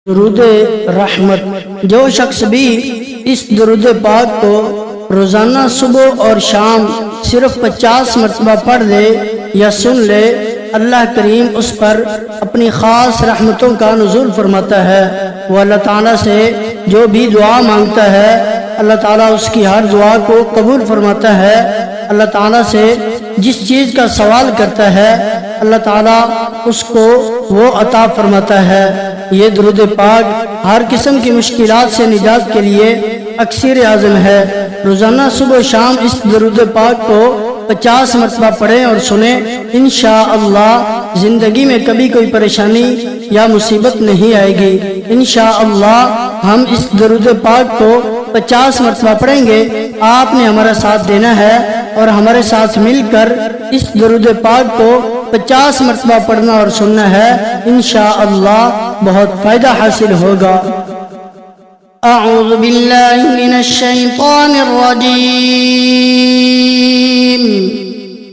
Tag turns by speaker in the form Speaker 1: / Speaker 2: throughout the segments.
Speaker 1: दुरूद रहमत। जो शख्स भी इस दुरूद पाक को रोजाना सुबह और शाम सिर्फ 50 मरतबा पढ़ ले या सुन ले, अल्लाह करीम उस पर अपनी खास रहमतों का नुज़ूल फरमाता है। वो अल्लाह ताला से जो भी दुआ मांगता है, अल्लाह ताला उसकी हर दुआ को कबूल फरमाता है। अल्लाह ताला से जिस चीज़ का सवाल करता है, अल्लाह ताला उसको वो अता फरमाता है। ये दुरूद पाक हर किस्म की मुश्किलात से निजात के लिए अक्सर आज़म है। रोज़ाना सुबह शाम इस दुरूद पाक को 50 मरतबा पढ़ें और सुने। इंशाअल्लाह जिंदगी में कभी कोई परेशानी या मुसीबत नहीं आएगी। इंशाअल्लाह हम इस दुरूद पाक को 50 मरतबा पढ़ेंगे। आपने हमारा साथ देना है और हमारे साथ मिलकर इस दुरूद पाक को 50 मरतबा पढ़ना और सुनना है। इंशाअल्लाह बहुत फायदा हासिल होगा। अऊज़ु बिल्लाहि मिनश शैतानिर रजीम।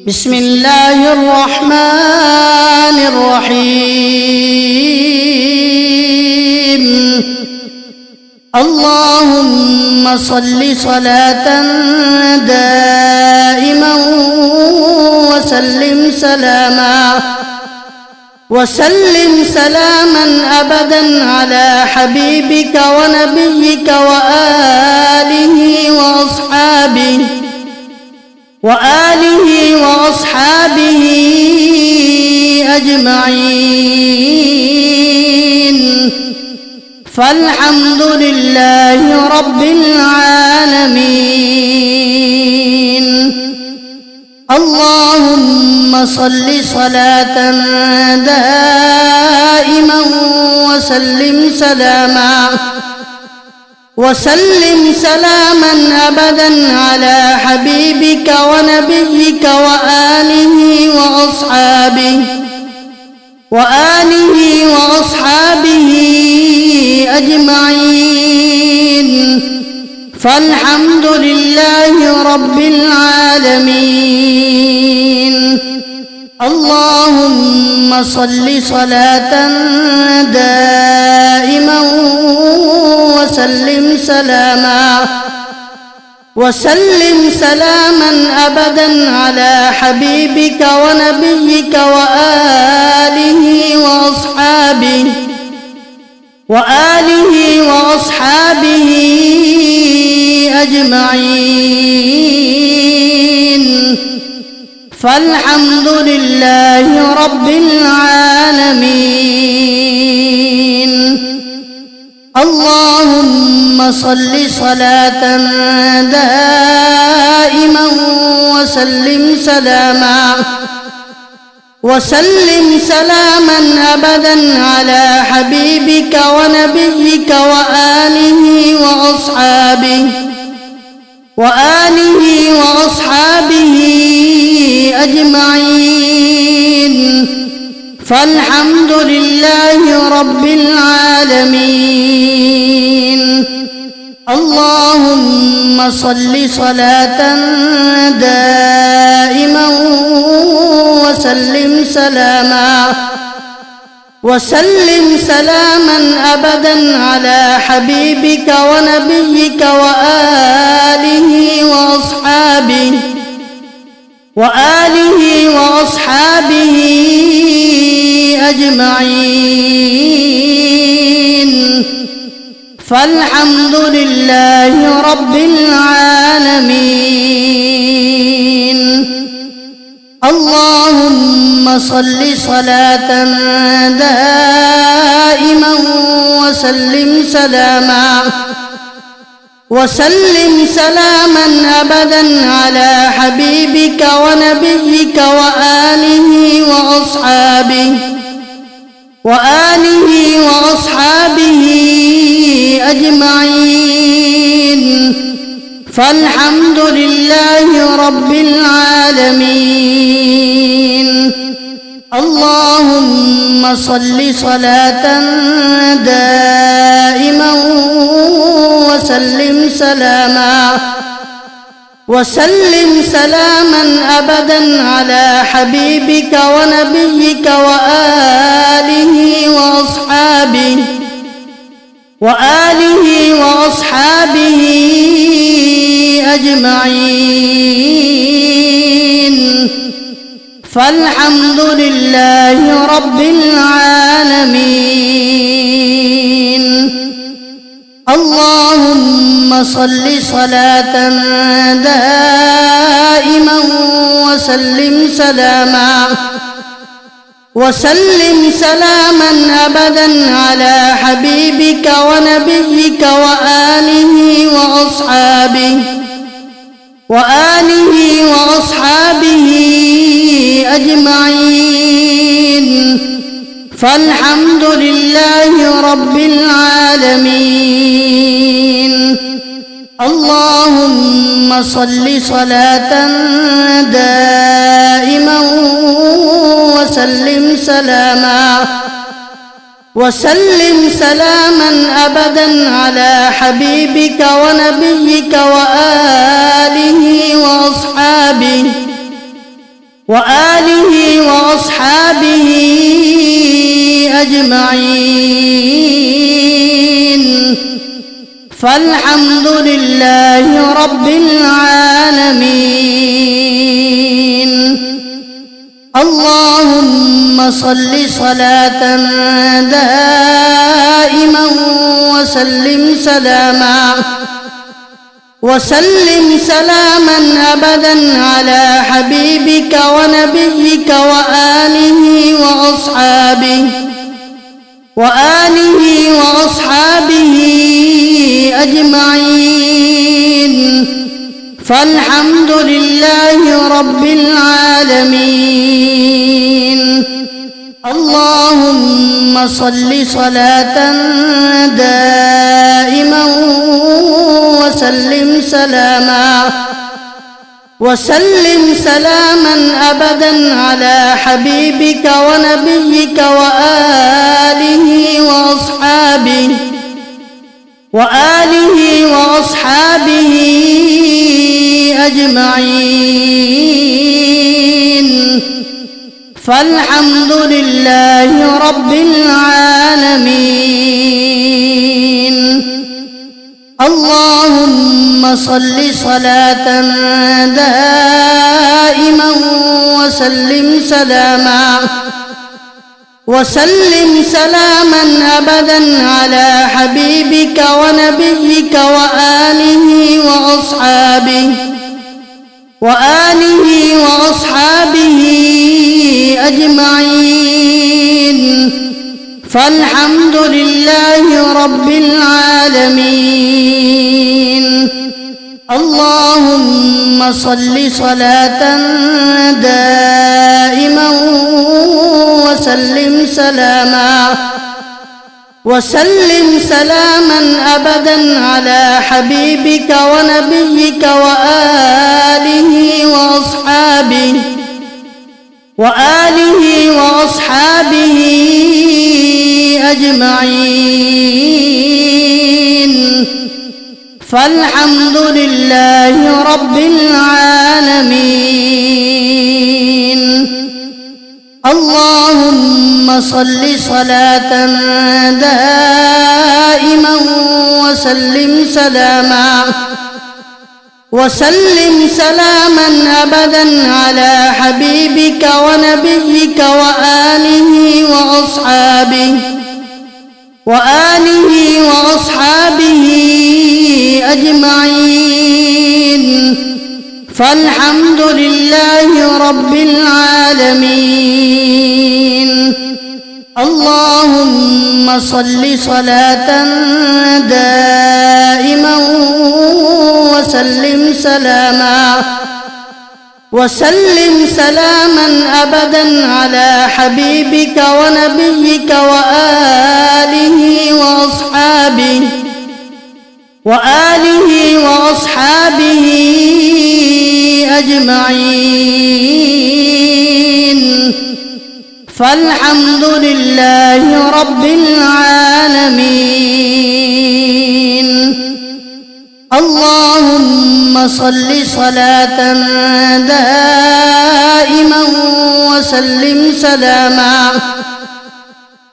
Speaker 1: बिस्मिल्लाहिर रहमानिर रहीम। अल्लाहुम्मा सल्लि सलातन दाइमन व सल्लिम सलामा वसल्लिम सलामन अबदन अला हबीबिका व नबिय्यिका व आलिहि व अस्हाबिहि अजमईन। फल्हम्दुलिल्लाहि रब्बिल आलमीन। अल्लाहुम्मा सल्लि सलातन दाइमन वसल्लिम सलामा वसल्लिम सलामन अबदन अला हबीबिका व नबिय्यिका व आलिहि व अस्हाबिहि अजमईन। फल्हम्दुलिल्लाहि रब्बिल आलमीन। अल्लाहुम्मा सल्लि सलातन दाइमन वसल्लिम सलामा वसल्लिम सलामन अबदन अला हबीबिका व नबिय्यिका व आलिहि व अस्हाबिहि अजमईन। फल्हम्दुलिल्लाहि रब्बिल आलमीन। अल्लाहुम्मा सल्लि सलातन दाइमन वसल्लिम सलामा वसल्लिम सलामन अबदन अला हबीबिका व नबिय्यिका व आलिहि व अस्हाबिहि अजमईन। फल्हम्दुलिल्लाहि रब्बिल आलमीन। अल्लाहुम्मा सल्लि सलातन दाइमन वसल्लिम सलामा वसल्लिम सलामन अबदन अला हबीबिका व नबिय्यिका व आलिहि व अस्हाबिहि अजमईन। फल्हम्दुलिल्लाहि रब्बिल आलमीन। अल्लाहुम्मा सल्लि सलातन दाइमन वसल्लिम सलामा वसल्लिम सलामन अबदन अला हबीबिका व नबिय्यिका व आलिहि व अस्हाबिहि अजमईन। फल्हम्दुलिल्लाहि रब्बिल आलमीन। अल्लाहुम्मा सल्लि सलातन दाइमन वसल्लिम सलामा वसल्लिम सलामन अबदन अला हबीबिका व नबिय्यिका व आलिहि व अस्हाबिहि وآله وأصحابه أجمعين. فالحمد لله رب العالمين. اللهم صل صلاة دائما وسلم سلاما أبدا على حبيبك ونبيك وآله وأصحابه أجمعين. فالحمد لله رب العالمين. اللهم صل صلاة دائما وسلم سلاما أبدا على حبيبك ونبيك وآله وأصحابه أجمعين. فالحمد لله رب العالمين. اللهم صل صلاة دائما وسلم سلاما أبدا على حبيبك ونبيك وآله وأصحابه أجمعين. فالحمد لله رب العالمين. اللهم صل صلاة دائما وسلم سلاما أبدا على حبيبك ونبيك وآله وأصحابه أجمعين. فالحمد لله رب العالمين. اللهم صل صلاة دائما وسلم سلاما أبدا على حبيبك ونبيك وآله وأصحابه أجمعين. فالحمد لله رب العالمين. اللهم صل صلاة دائما وسلم سلاما أبدا على حبيبك ونبيك وآله وأصحابه أجمعين. فالحمد لله رب العالمين. اللهم صل صلاة دائما وسلم سلاما أبدا على حبيبك ونبيك وآله وأصحابه أجمعين. فالحمد لله رب العالمين. اللهم صل صلاة دائما وسلم سلاما أبدا على حبيبك ونبيك وآله وأصحابه أجمعين. فالحمد لله رب العالمين. اللهم صل صلاة دائما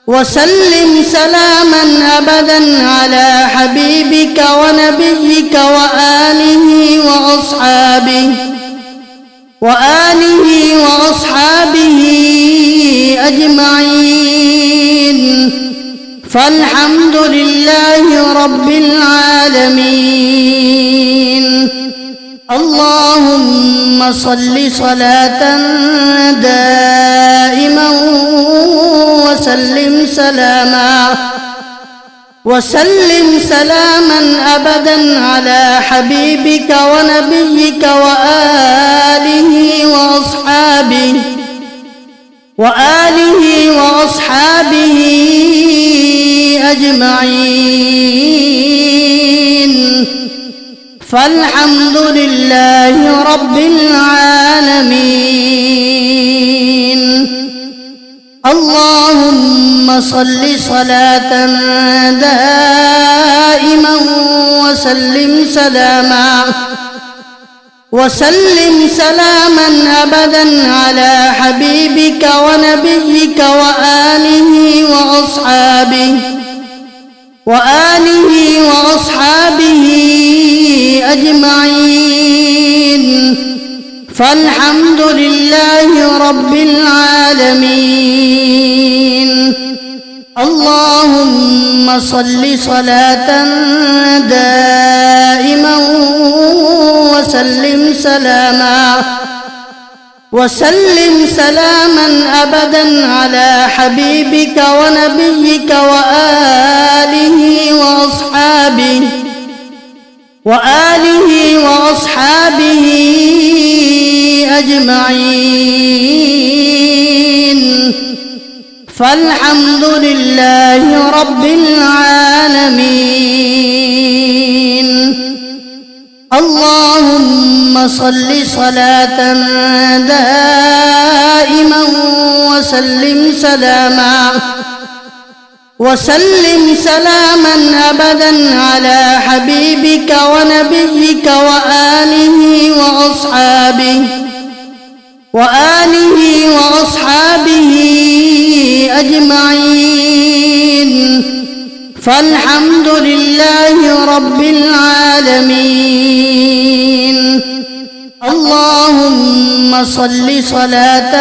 Speaker 1: وسلم سلاما أبدا على حبيبك ونبيك وآله وأصحابه أجمعين. فالحمد لله رب العالمين. اللهم صل صلاة دائما وسلم سلاما أبدا على حبيبك ونبيك وآله وأصحابه أجمعين. فالحمد لله رب العالمين. اللهم صل صلاة دائما وسلم سلاما أبدا على حبيبك ونبيك وآله وأصحابه أجمعين. فالحمد لله رب العالمين. اللهم صل صلاة دائما وسلم سلاما أبدا على حبيبك ونبيك وآله وأصحابه أجمعين. فالحمد لله رب العالمين. اللهم صل صلاة دائما وسلم سلاما أبدا على حبيبك ونبيك وآله وأصحابه أجمعين. فالحمد لله رب العالمين. اللهم صل صلاة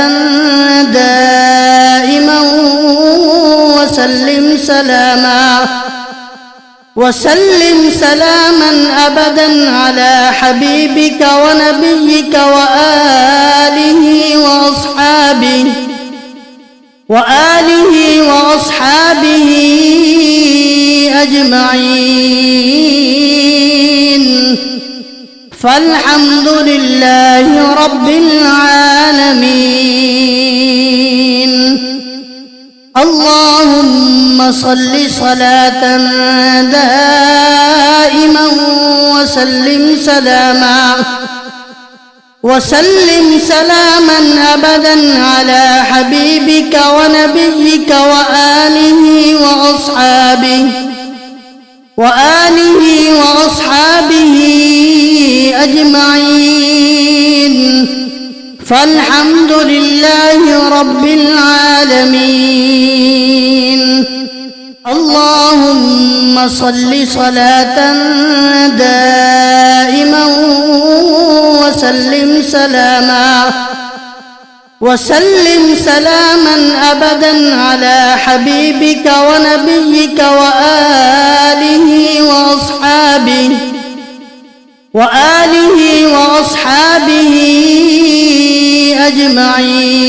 Speaker 1: دائما وسلم سلاما أبدا على حبيبك ونبيك وآله وأصحابه أجمعين. فالحمد لله رب العالمين. اللهم صل صلاة دائما وسلم سلاما أبدا على حبيبك ونبيك وآله وأصحابه أجمعين. فالحمد لله رب العالمين. اللهم صل صلاة دائما وسلم سلاما أبدا على حبيبك ونبيك وآله وأصحابه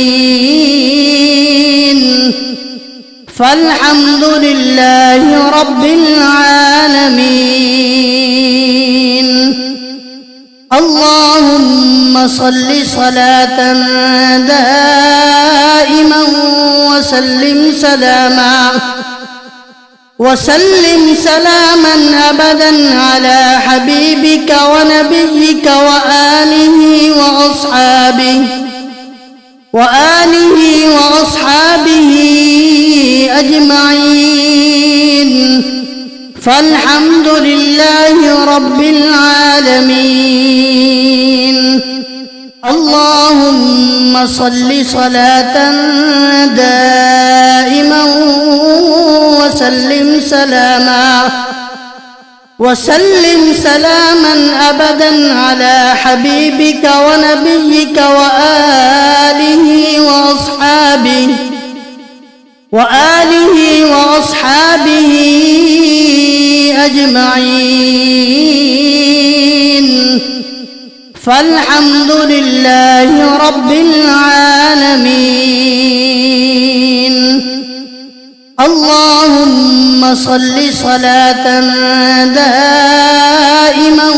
Speaker 1: أجمعين. فالحمد لله رب العالمين. اللهم صل صلاة دائما وسلم سلاما أبدا على حبيبك ونبيك وآله وأصحابه أجمعين. فالحمد لله رب العالمين. اللهم صل صلاة دائما وسلم سلاما أبدا على حبيبك ونبيك وآله وأصحابه أجمعين. فالحمد لله رب العالمين. اللهم صل صلاة دائما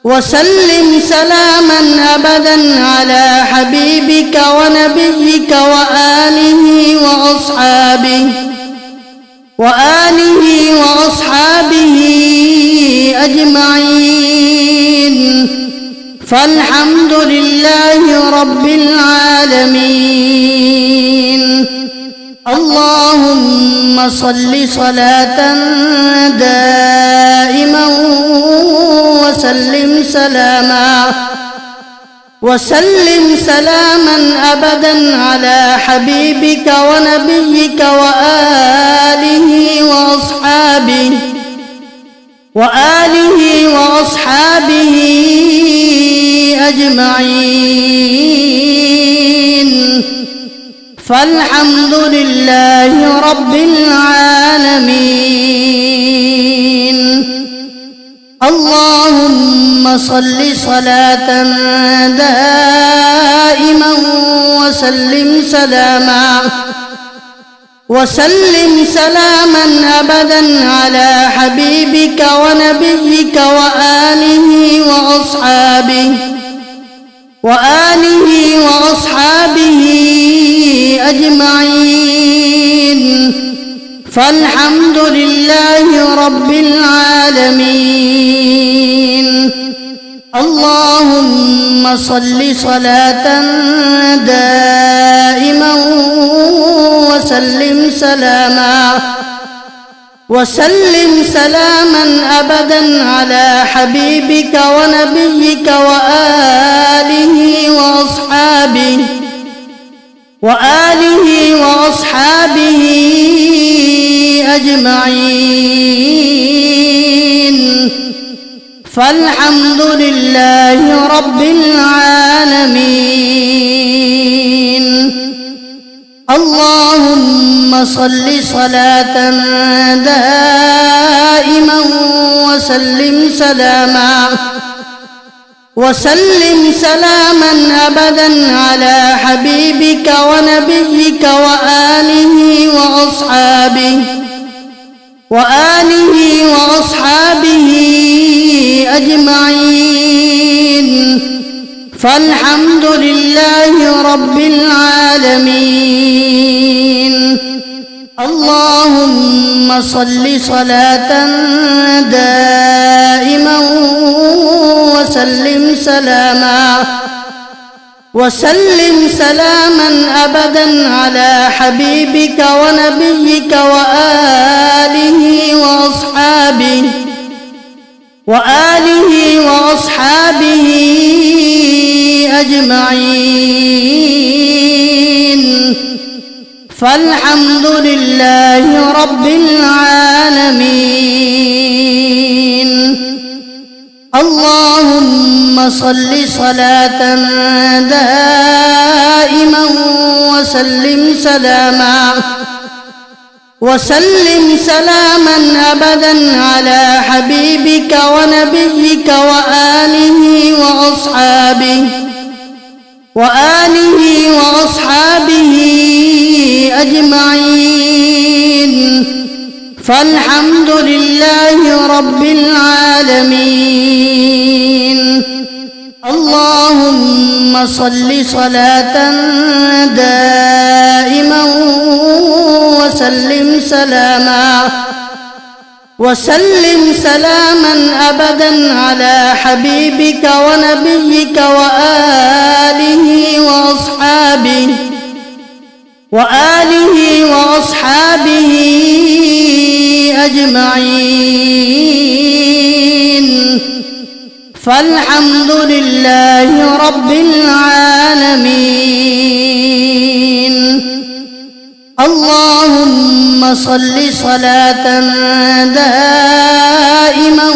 Speaker 1: وسلم سلاما أبدا على حبيبك ونبيك وآله وأصحابه أجمعين. فالحمد لله رب العالمين. اللهم صل صلاة دائما وسلم سلاما أبدا على حبيبك ونبيك وآله وأصحابه أجمعين. فالحمد لله رب العالمين. اللهم صل صلاة دائما وسلم سلاما أبدا على حبيبك ونبيك وآله وأصحابه أجمعين. فالحمد لله رب العالمين. اللهم صل صلاة دائما وسلم سلاما أبدا على حبيبك ونبيك وآله وأصحابه أجمعين. فالحمد لله رب العالمين. اللهم صل صلاة دائما وسلم سلاما أبدا على حبيبك ونبيك وآله وأصحابه أجمعين. فالحمد لله رب العالمين. اللهم صل صلاة دائما وسلم سلاما أبدا على حبيبك ونبيك وآله وأصحابه أجمعين. فالحمد لله رب العالمين. اللهم صل صلاة دائما وسلم سلاما أبدا على حبيبك ونبيك وآله وأصحابه أجمعين. فالحمد لله رب العالمين. اللهم صل صلاة دائما وسلم سلاما أبدا على حبيبك ونبيك وآله وأصحابه أجمعين. فالحمد لله رب العالمين. اللهم صل صلاة دائما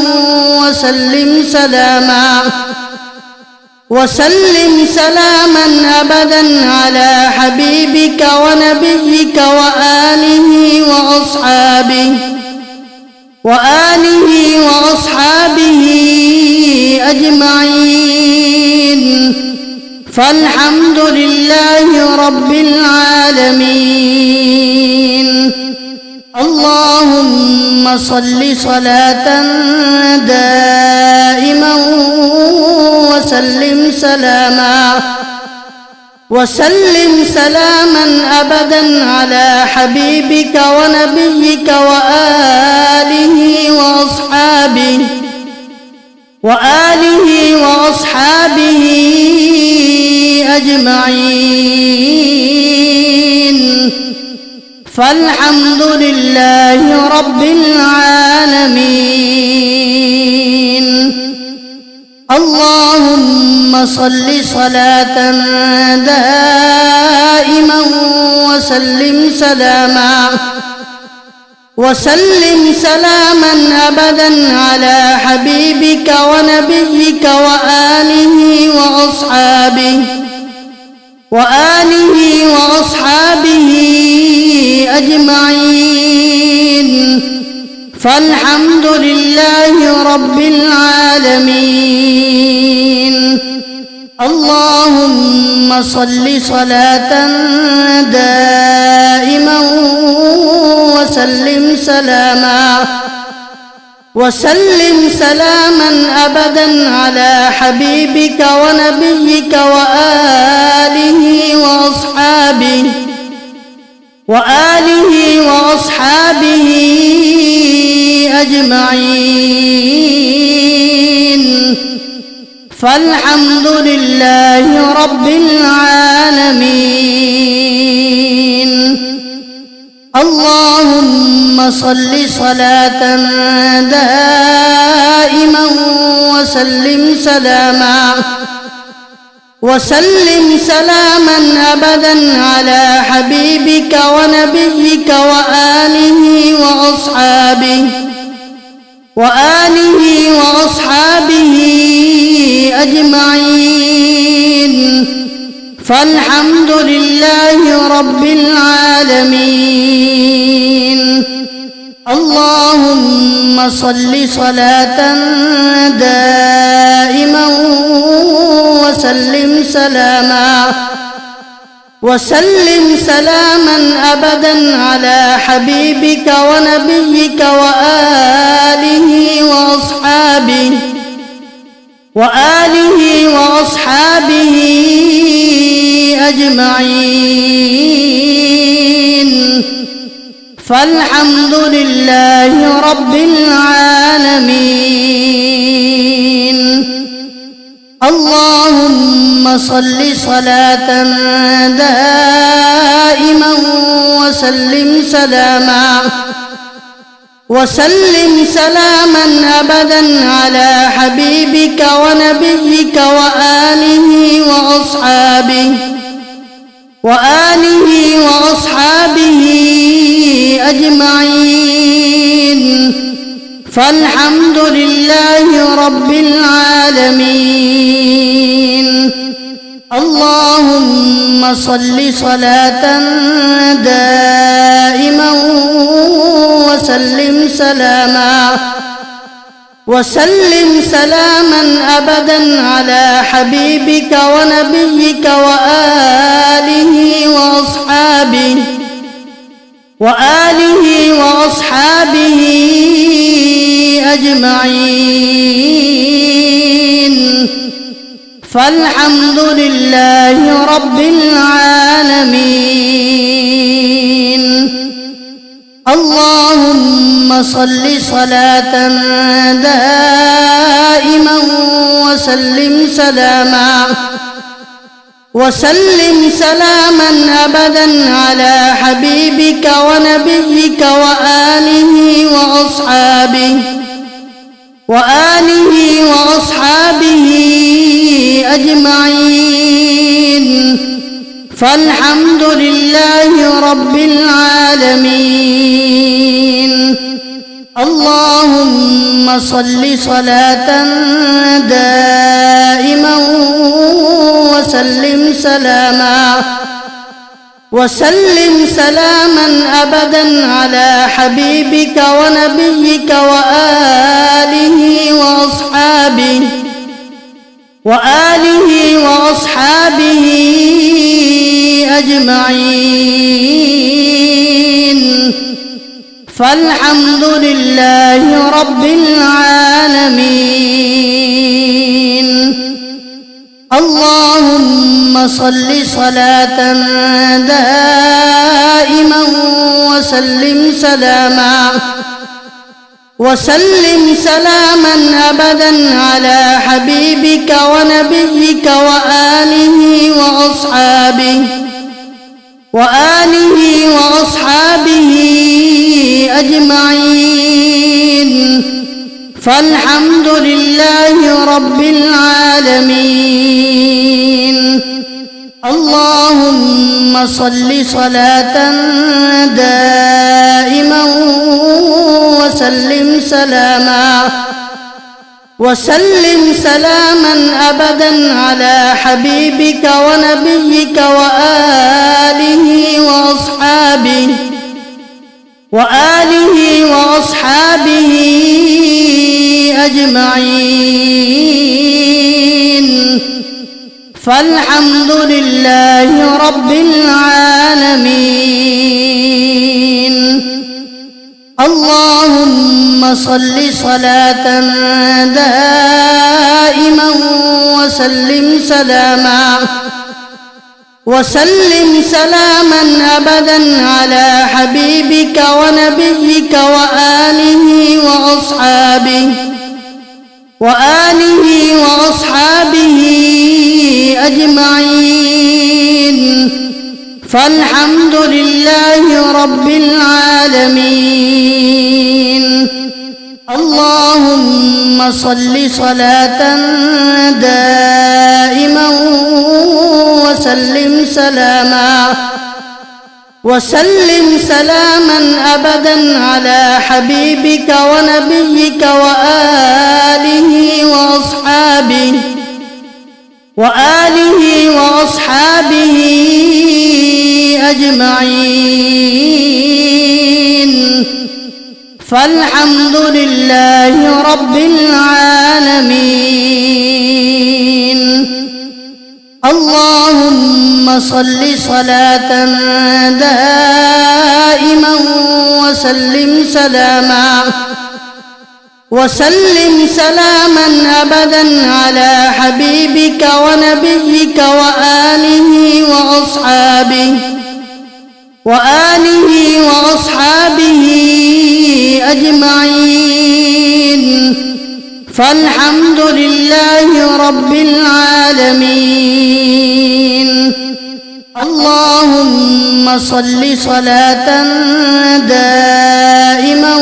Speaker 1: وسلم سلاما أبدا على حبيبك ونبيك وآله وأصحابه أجمعين. فالحمد لله رب العالمين. اللهم صل صلاة دائما وسلم سلاما أبدا على حبيبك ونبيك وآله وأصحابه أجمعين. فالحمد لله رب العالمين. اللهم صل صلاة دائما وسلم سلاما أبدا على حبيبك ونبيك وآله وأصحابه أجمعين. فالحمد لله رب العالمين. اللهم صل صلاة دائما وسلم سلاما أبدا على حبيبك ونبيك وآله وأصحابه أجمعين. فالحمد لله رب العالمين. اللهم صل صلاة دائما وسلم سلاما أبدا على حبيبك ونبيك وآله وأصحابه أجمعين. فالحمد لله رب العالمين. اللهم صل صلاة دائما وسلم سلاما أبدا على حبيبك ونبيك وآله وأصحابه أجمعين. فالحمد لله رب العالمين. اللهم صل صلاة دائما وسلم سلاما أبدا على حبيبك ونبيك وآله وأصحابه أجمعين. فالحمد لله رب العالمين. اللهم صل صلاة دائما وسلم سلاما أبدا على حبيبك ونبيك وآله وأصحابه أجمعين. فالحمد لله رب العالمين. اللهم صل صلاة دائما وسلم سلاما أبدا على حبيبك ونبيك وآله وأصحابه أجمعين فالحمد لله رب العالمين اللهم صل صلاة دائما وسلم سلاما أبدا على حبيبك ونبيك وآله وأصحابه أجمعين فالحمد لله رب العالمين اللهم صل صلاة دائما وسلم سلاما أبدا على حبيبك ونبيك وآله وأصحابه أجمعين فالحمد لله رب العالمين اللهم صل صلاة دائما وسلم سلاما أبدا على حبيبك ونبيك وآله وأصحابه أجمعين فالحمد لله رب العالمين اللهم صل صلاة دائما وسلم سلاما أبدا على حبيبك ونبيك وآله وأصحابه أجمعين فالحمد لله رب العالمين اللهم صل صلاة دائما وسلم سلاما أبدا على حبيبك ونبيك وآله وأصحابه أجمعين فالحمد لله رب العالمين اللهم صل صلاة دائما وسلم سلاما أبدا على حبيبك ونبيك وآله وأصحابه أجمعين فالحمد لله رب العالمين اللهم صل صلاة دائما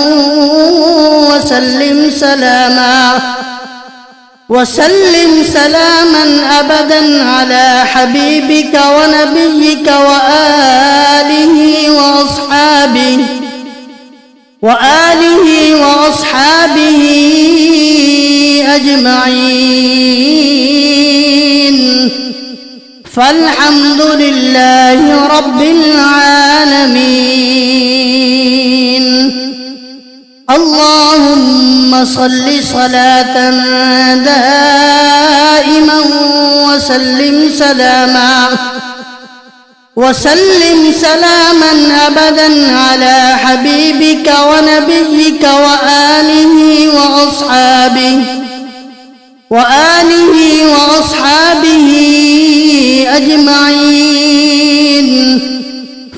Speaker 1: وسلم سلاما أبدا على حبيبك ونبيك وآله وأصحابه أجمعين فالحمد لله رب العالمين اللهم صل صلاة دائما وسلم سلاما أبدا على حبيبك ونبيك وآله وأصحابه أجمعين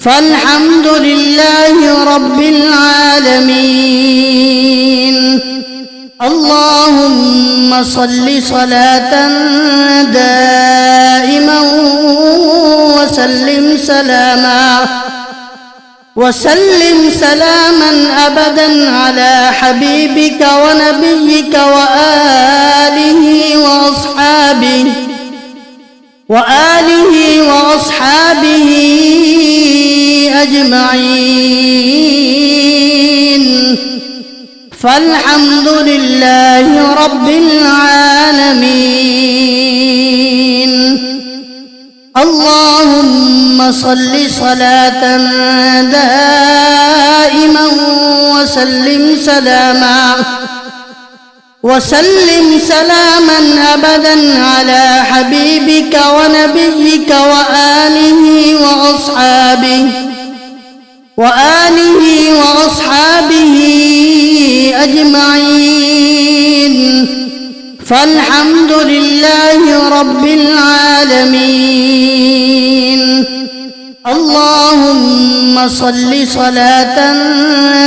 Speaker 1: فالحمد لله رب العالمين اللهم صل صلاة دائما وسلم سلاما أبدا على حبيبك ونبيك وآله وأصحابه أجمعين. فالحمد لله رب العالمين. اللهم صل صلاة دائما وسلم سلاما أبدا على حبيبك ونبيك وآله وأصحابه أجمعين. فالحمد لله رب العالمين. اللهم صل صلاة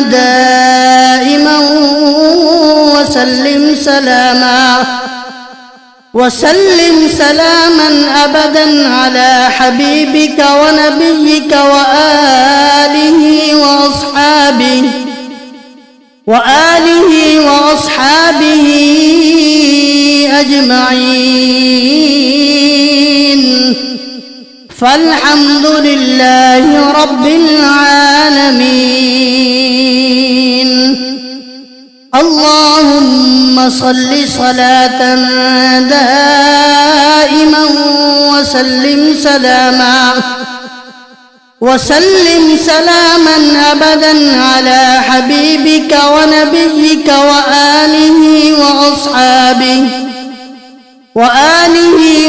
Speaker 1: دائما وسلم سلاما أبدا على حبيبك ونبيك وآله وأصحابه أجمعين. فالحمد لله رب العالمين. اللهم صل صلاة دائما وسلم سلاما أبدا على حبيبك ونبيك وآله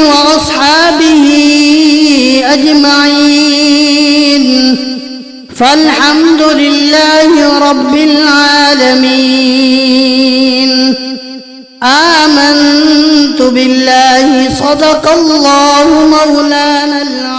Speaker 1: وأصحابه أجمعين. فالحمد لله رب العالمين. آمنت بالله صدق الله مولانا العظيم.